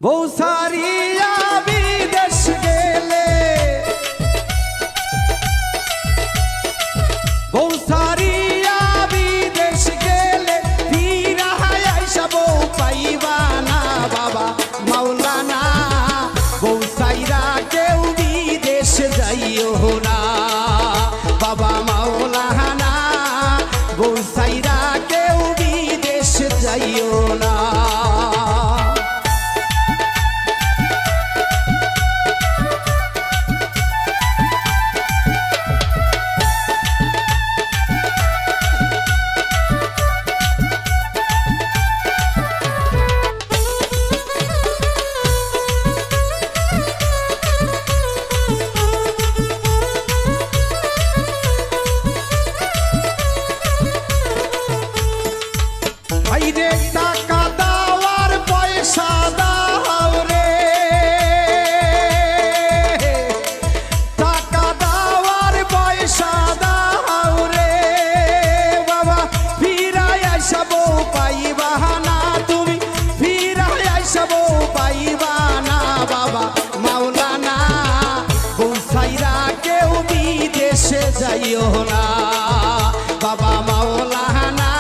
বউ সারিয়া বিদেশ গেলে, বউ সারিয়া বিদেশ গেলে, ফিরা আইসা বউ পাইবা না বাবা মাওলানা। বউ সাইরা কেউ বিদেশ যাইও না বাবা মাওলানা। বউ সাইরা কেউ বিদেশ যাইও না। আইরে টাকা দাওয়ার পয়সা দাও রে, টাকা দাওয়ার পয়সা দাও রে বাবা। ফিরাই আইসা বউ পাইবা না তুমি, ফিরাই আইসা বউ পাইবা না বাবা মাওলানা। বউ সাইরা কেউ বিদেশে যাইও না বাবা মাওলানা।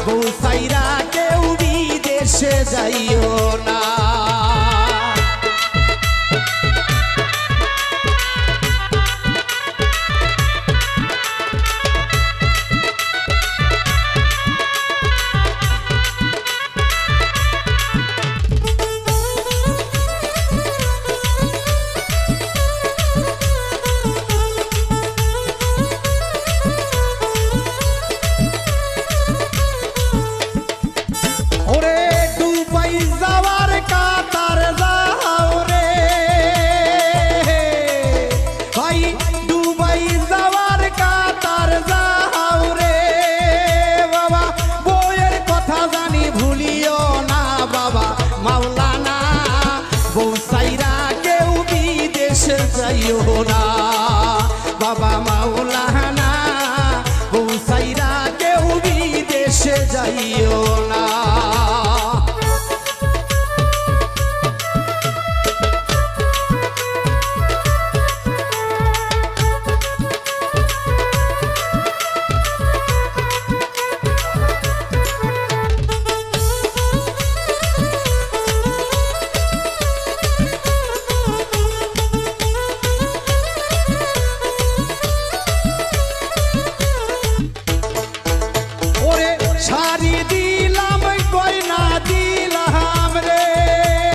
বউ সাইরা কেউ বিদেশে যাইও না। বউ সাইরা কেউ বিদেশে যাইও না।